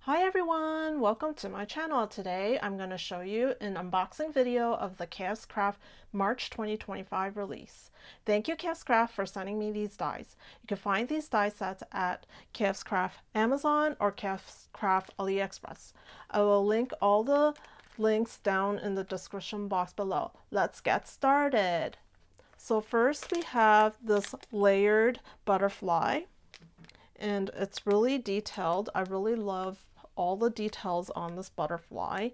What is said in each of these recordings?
Hi everyone, welcome to my channel. Today I'm going to show you an unboxing video of the KSCRAFT March 2025 release. Thank you KSCRAFT for sending me these dies. You can find these die sets at KSCRAFT Amazon or KSCRAFT Aliexpress. I will link all the links down in the description box below. Let's get started. So first we have this layered butterfly, and it's really detailed. I really love all the details on this butterfly,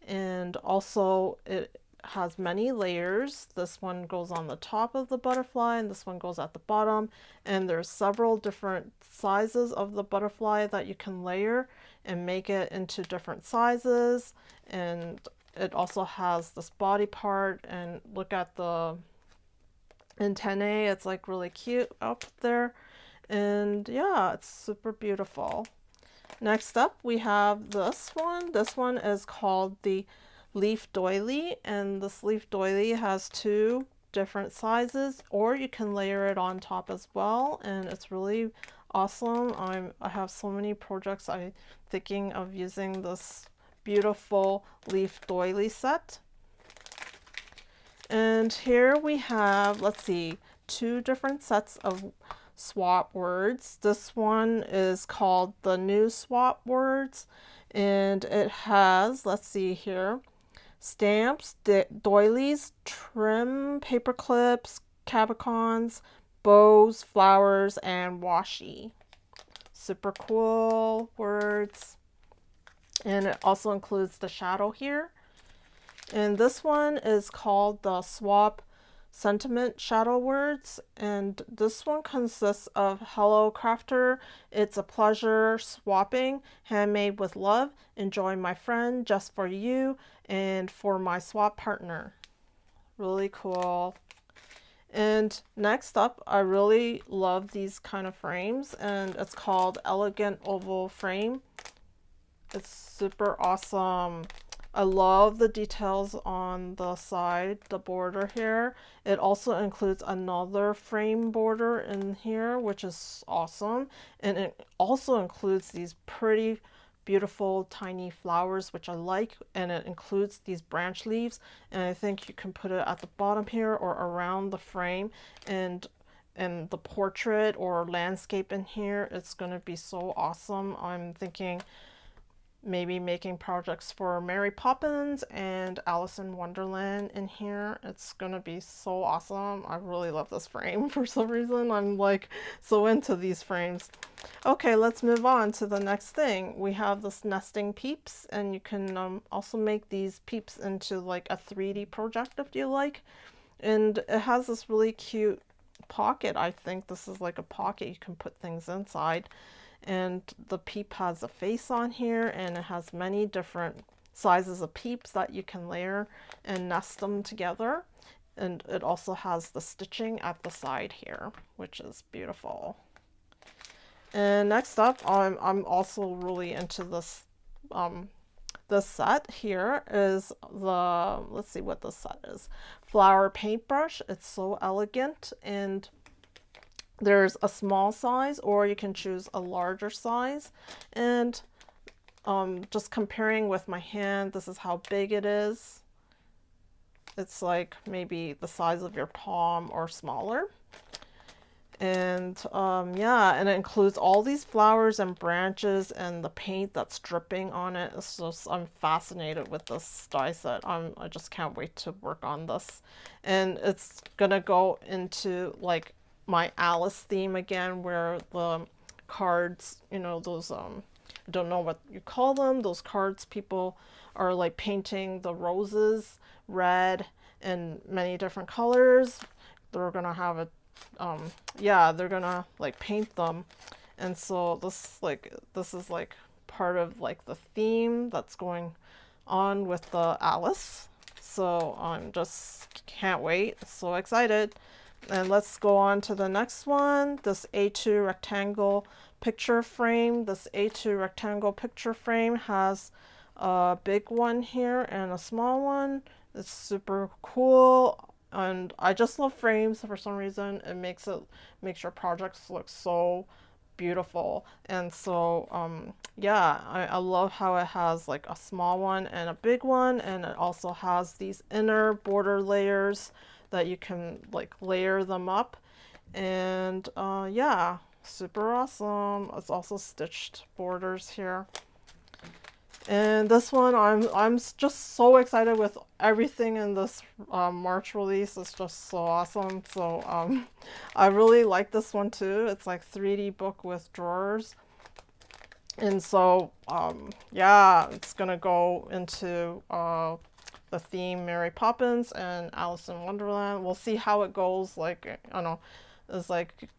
and also it has many layers. This one goes on the top of the butterfly and this one goes at the bottom, and there's several different sizes of the butterfly that you can layer and make it into different sizes. And it also has this body part, and look at the antennae, it's like really cute up there. And yeah, it's super beautiful. Next up we have this one. This one is called the leaf doily, and this leaf doily has two different sizes, or you can layer it on top as well, and it's really awesome. I have so many projects. I'm thinking of using this beautiful leaf doily set. And here we have, let's see, two different sets of swap words. This one is called the new swap words, and it has, let's see here, stamps, doilies, trim, paper clips, cabochons, bows, flowers, and washi. Super cool words. And it also includes the shadow here. And this one is called the swap sentiment shadow words, and this one consists of hello crafter, it's a pleasure swapping, handmade with love, enjoy my friend, just for you and for my swap partner. Really cool. And next up, I really love these kind of frames, and it's called elegant oval frame. It's super awesome. I love the details on the side, the border here. It also includes another frame border in here, which is awesome. And it also includes these pretty beautiful tiny flowers, which I like, and it includes these branch leaves. And I think you can put it at the bottom here or around the frame, and the portrait or landscape in here. It's going to be so awesome. I'm thinking maybe making projects for Mary Poppins and Alice in Wonderland in here. It's gonna be so awesome. I really love this frame for some reason. I'm like so into these frames. Okay, let's move on to the next thing. We have this nesting peeps, and you can also make these peeps into like a 3D project if you like. And it has this really cute pocket. I think this is like a pocket you can put things inside. And the peep has a face on here, and it has many different sizes of peeps that you can layer and nest them together. And it also has the stitching at the side here, which is beautiful. And next up, I'm also really into this this set here is the, let's see what this set is, flower paintbrush. It's so elegant, and there's a small size, or you can choose a larger size. And just comparing with my hand, this is how big it is. It's like maybe the size of your palm or smaller. And yeah, and it includes all these flowers and branches and the paint that's dripping on it. It's just, I'm fascinated with this die set. I just can't wait to work on this. And it's gonna go into like my Alice theme again, where the cards, you know, those I don't know what you call them, those cards people are like painting the roses red and many different colors. They're gonna have a yeah, they're gonna like paint them. And so this is like part of like the theme that's going on with the Alice. So I'm just can't wait, so excited. And let's go on to the next one, this A2 rectangle picture frame. This A2 rectangle picture frame has a big one here and a small one. It's super cool, and I just love frames for some reason. It makes your projects look so beautiful. And so yeah, I love how it has like a small one and a big one, and it also has these inner border layers that you can like layer them up. And yeah, super awesome. It's also stitched borders here. And this one, I'm just so excited with everything in this March release. It's just so awesome. So I really like this one too. It's like 3D book with drawers. And so yeah, it's gonna go into the theme Mary Poppins and Alice in Wonderland. We'll see how it goes. Like, I don't know, there's like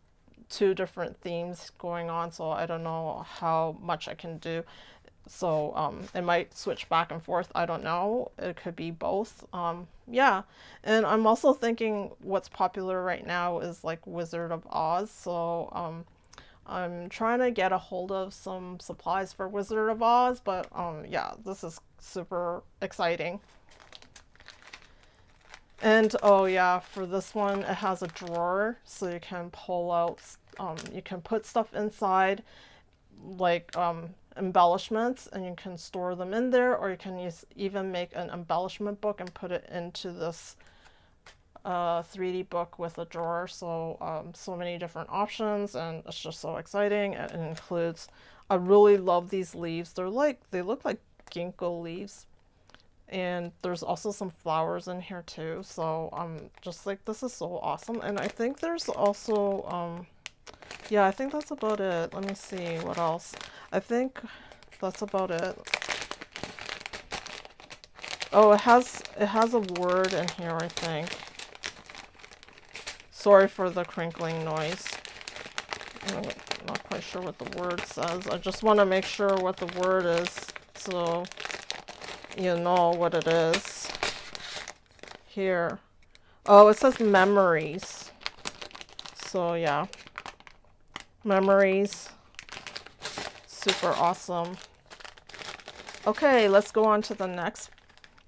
2 different themes going on, so I don't know how much I can do. So it might switch back and forth. I don't know. It could be both. Yeah. And I'm also thinking what's popular right now is like Wizard of Oz. So I'm trying to get a hold of some supplies for Wizard of Oz, but yeah, this is super exciting. And oh yeah, for this one, it has a drawer so you can pull out, you can put stuff inside, like embellishments, and you can store them in there, or you can even make an embellishment book and put it into this 3D book with a drawer. So so many different options, and it's just so exciting. It includes, I really love these leaves. They look like ginkgo leaves. And there's also some flowers in here too. So just like, this is so awesome. And I think there's also yeah, I think that's about it. Let me see what else. I think that's about it. Oh, it has a word in here, I think. Sorry for the crinkling noise. I'm not quite sure what the word says. I just want to make sure what the word is so you know what it is. Here. Oh, it says memories. So yeah. Memories. Super awesome. Okay, let's go on to the next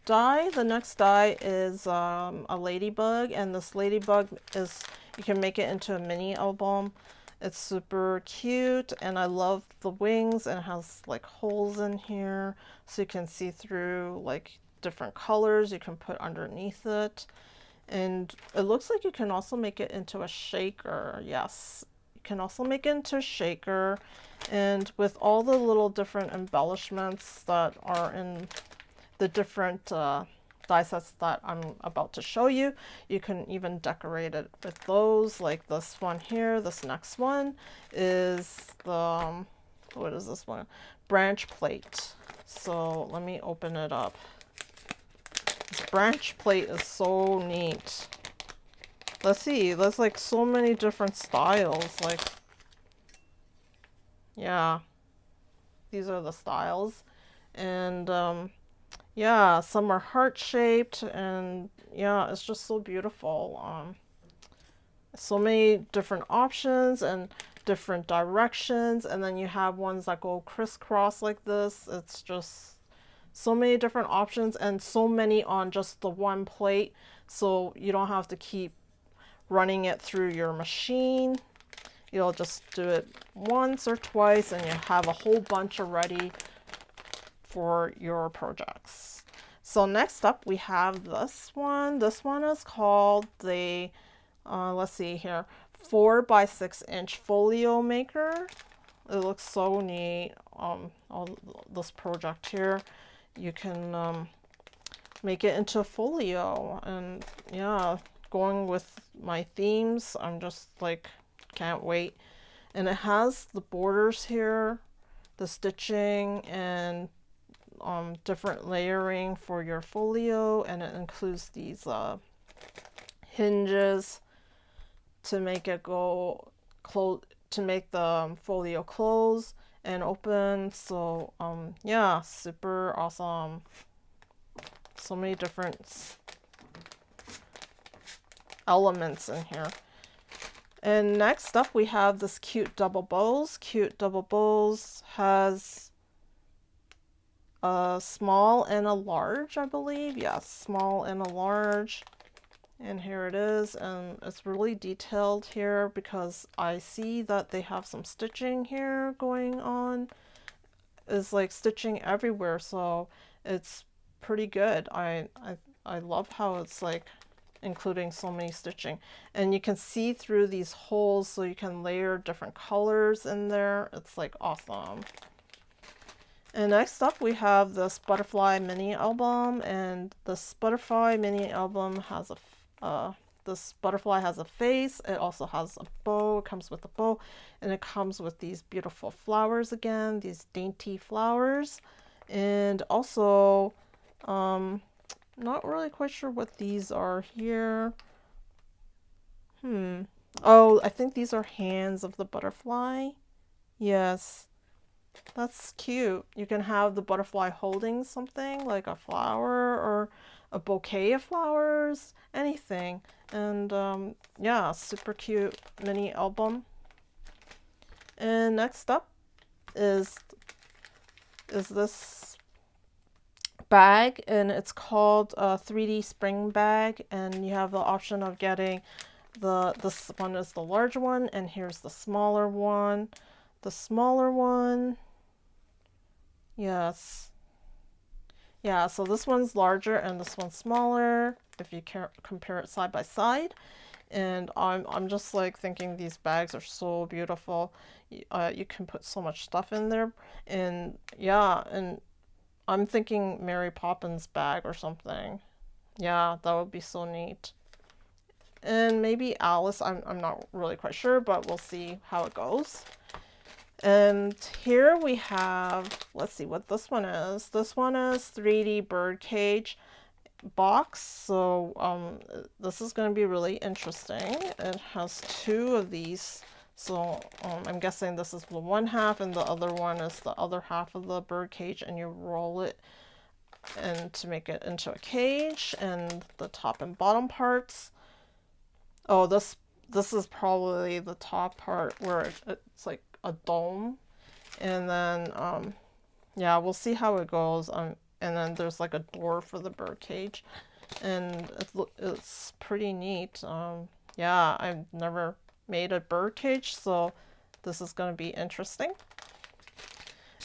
die. The next die is a ladybug, and this ladybug is, you can make it into a mini album. It's super cute, and I love the wings, and it has like holes in here so you can see through like different colors you can put underneath it. And it looks like you can also make it into a shaker. Yes, you can also make it into a shaker. And with all the little different embellishments that are in the different die sets that I'm about to show you, you can even decorate it with those. Like this one here, this next one is the, what is this one? Branch plate. So let me open it up. This branch plate is so neat. Let's see, there's like so many different styles. Like, yeah, these are the styles. And yeah, some are heart shaped, and yeah, it's just so beautiful. So many different options and different directions, and then you have ones that go crisscross like this. It's just so many different options, and so many on just the one plate, so you don't have to keep running it through your machine. You'll just do it once or twice, and you have a whole bunch already for your projects. So next up we have this one. This one is called the let's see here, 4x6-inch folio maker. It looks so neat. All this project here, you can make it into folio. And yeah, going with my themes, I'm just like, can't wait. And it has the borders here, the stitching, and different layering for your folio, and it includes these hinges to make it go close, to make the folio close and open. So yeah, super awesome. So many different elements in here. And next up we have this cute double bows. Cute double bows has a small and a large, I believe. Yes, small and a large. And here it is, and it's really detailed here because I see that they have some stitching here going on. It's like stitching everywhere, so it's pretty good. I love how it's like including so many stitching, and you can see through these holes, so you can layer different colors in there. It's like awesome. And next up we have this butterfly mini album, and this butterfly mini album has this butterfly has a face. It also has a bow. It comes with a bow, and it comes with these beautiful flowers again, these dainty flowers. And also, not really quite sure what these are here. Oh, I think these are hands of the butterfly. Yes. That's cute. You can have the butterfly holding something like a flower or a bouquet of flowers, anything. And yeah, super cute mini album. And next up is this bag, and it's called a 3D spring bag, and you have the option of getting this one is the large one, and here's the smaller one. The smaller one, yes. Yeah, so this one's larger and this one's smaller if you compare it side by side. And I'm just like thinking these bags are so beautiful. You can put so much stuff in there. And yeah, and I'm thinking Mary Poppins bag or something. Yeah, that would be so neat. And maybe Alice, I'm not really quite sure, but we'll see how it goes. And here we have, let's see what this one is. This one is 3D birdcage box. So this is going to be really interesting. It has two of these. So I'm guessing this is the one half and the other one is the other half of the birdcage, and you roll it and to make it into a cage, and the top and bottom parts. Oh, this is probably the top part where it's like a dome, and then yeah, we'll see how it goes. And then there's like a door for the bird cage, and it's pretty neat. Yeah, I've never made a bird cage, so this is going to be interesting.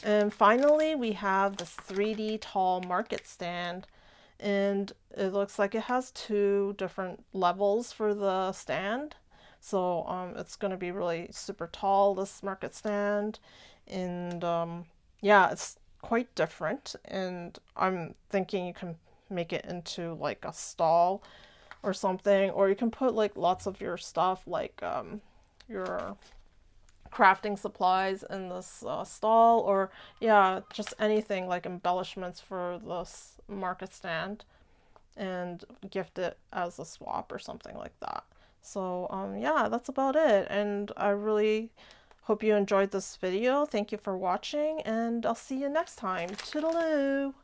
And finally we have this 3D tall market stand, and it looks like it has two different levels for the stand. So it's going to be really super tall, this market stand. And yeah, it's quite different. And I'm thinking you can make it into like a stall or something, or you can put like lots of your stuff, like your crafting supplies in this stall, or yeah, just anything like embellishments for this market stand, and gift it as a swap or something like that. So yeah, that's about it, and I really hope you enjoyed this video. Thank you for watching, and I'll see you next time. Toodaloo!